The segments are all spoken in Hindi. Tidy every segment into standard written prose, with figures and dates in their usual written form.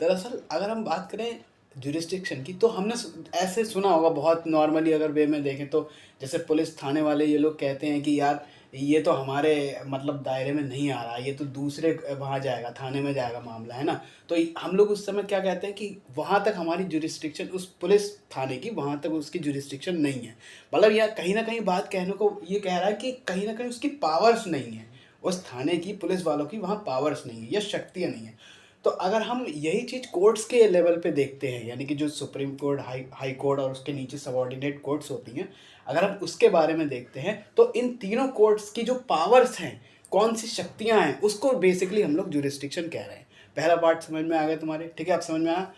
दरअसल अगर हम बात करें ज्यूरिसडिक्शन की तो हमने ऐसे सुना होगा बहुत नॉर्मली अगर वे में देखें तो जैसे पुलिस थाने वाले ये लोग कहते हैं कि यार ये तो हमारे मतलब दायरे में नहीं आ रहा, ये तो दूसरे वहाँ जाएगा, थाने में जाएगा मामला, है ना? तो हम लोग उस समय क्या कहते हैं कि वहाँ तक हमारी ज्यूरिसडिक्शन उस पुलिस थाने की वहाँ तक उसकी ज्यूरिसडिक्शन नहीं है। मतलब यह कहीं न कहीं बात कहने को ये कह रहा है कि कहीं न कहीं उसकी पावर्स नहीं है। उस थाने की पुलिस वालों की वहाँ पावर्स नहीं है या शक्तियाँ नहीं है। तो अगर हम यही चीज़ कोर्ट्स के लेवल पे देखते हैं, यानी कि जो supreme court, high high court और उसके नीचे सबॉर्डिनेट कोर्ट्स होती हैं, अगर हम उसके बारे में देखते हैं, तो इन तीनों कोर्ट्स की जो पावर्स हैं, कौन-सी शक्तियाँ हैं, उसको बेसिकली हम लोग ज्यूरिसडिक्शन कह रहे हैं। पहला पार्ट समझ में आ गया तुम्हारे? ठीक है, अब समझ में आया?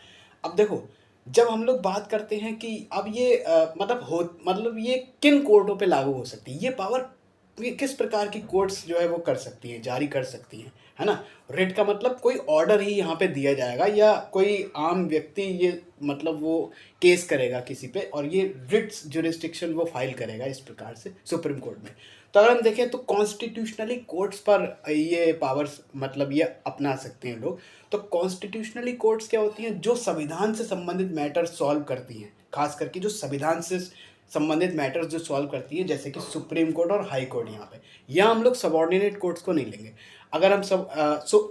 अब देखो, जब हम लोग बात करते हैं कि अब ये मतलब ये किन कोर्टों पे लागू हो सकती है, ये पावर ये किस प्रकार की कोर्ट्स जो है वो कर सकती हैं, जारी कर सकती हैं, है ना? रिट का मतलब कोई ऑर्डर ही यहाँ पे दिया जाएगा या कोई आम व्यक्ति ये मतलब वो केस करेगा किसी पे और ये रिट्स ज्यूरिसडिक्शन वो फाइल करेगा इस प्रकार से सुप्रीम कोर्ट में। तो अगर हम देखें तो कॉन्स्टिट्यूशनली कोर्ट्स पर ये पावर्स मतलब ये अपना सकते हैं लोग। तो कॉन्स्टिट्यूशनली कोर्ट्स क्या होती हैं? जो संविधान से संबंधित मैटर सॉल्व करती हैं, खास करके जो संविधान से संबंधित मैटर्स जो सॉल्व करती है, जैसे कि सुप्रीम कोर्ट और हाई कोर्ट। यहाँ पे यहाँ हम लोग सबॉर्डिनेट कोर्ट्स को नहीं लेंगे। अगर हम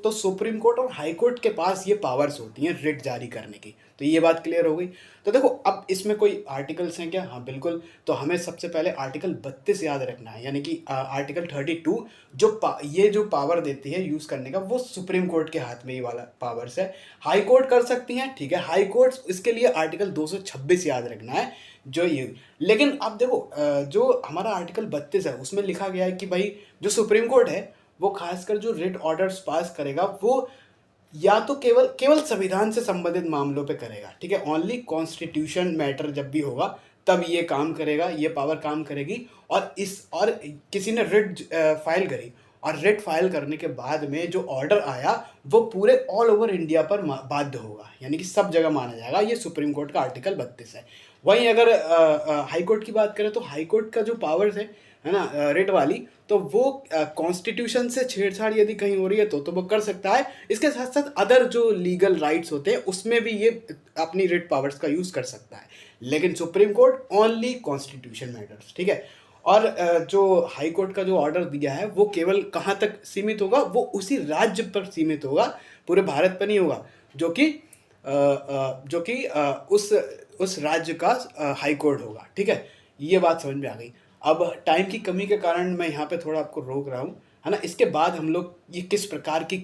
तो सुप्रीम कोर्ट और हाई कोर्ट के पास ये पावर्स होती हैं रिट जारी करने की। तो ये बात क्लियर हो गई। तो देखो अब इसमें कोई आर्टिकल्स हैं क्या? हाँ बिल्कुल। तो हमें सबसे पहले आर्टिकल 32 याद रखना है, यानी कि आर्टिकल 32 ये जो पावर देती है यूज़ करने का, वो सुप्रीम कोर्ट के हाथ में ये वाला पावर्स है। हाई कोर्ट कर सकती हैं, ठीक है, हाई कोर्ट इसके लिए आर्टिकल 226 याद रखना है जो ये। लेकिन अब देखो जो हमारा आर्टिकल 32 है उसमें लिखा गया है कि भाई जो सुप्रीम कोर्ट है वो खासकर जो रिट ऑर्डर्स पास करेगा वो या तो केवल केवल संविधान से संबंधित मामलों पे करेगा, ठीक है? ओनली कॉन्स्टिट्यूशन मैटर जब भी होगा तब ये काम करेगा, ये पावर काम करेगी। और किसी ने रिट फाइल करी और रिट फाइल करने के बाद में जो ऑर्डर आया वो पूरे ऑल ओवर इंडिया पर बाध्य होगा, यानी कि सब जगह माना जाएगा। ये सुप्रीम कोर्ट का आर्टिकल 32 है। वहीं अगर हाई कोर्ट की बात करें तो हाई कोर्ट का जो पावर्स है ना, रिट वाली, तो वो कॉन्स्टिट्यूशन से छेड़छाड़ यदि कहीं हो रही है तो वो कर सकता है। इसके साथ साथ अदर जो लीगल राइट्स होते हैं उसमें भी ये अपनी रिट पावर्स का यूज़ कर सकता है। लेकिन supreme court only constitution matters, ठीक है? और जो हाई कोर्ट का जो ऑर्डर दिया है वो केवल कहाँ तक सीमित होगा? वो उसी राज्य पर सीमित होगा, पूरे भारत पर नहीं होगा, जो कि उस राज्य का हाई कोर्ट होगा, ठीक है? ये बात समझ में आ गई। अब टाइम की कमी के कारण मैं यहाँ पे थोड़ा आपको रोक रहा हूँ, है ना? इसके बाद हम लोग ये किस प्रकार की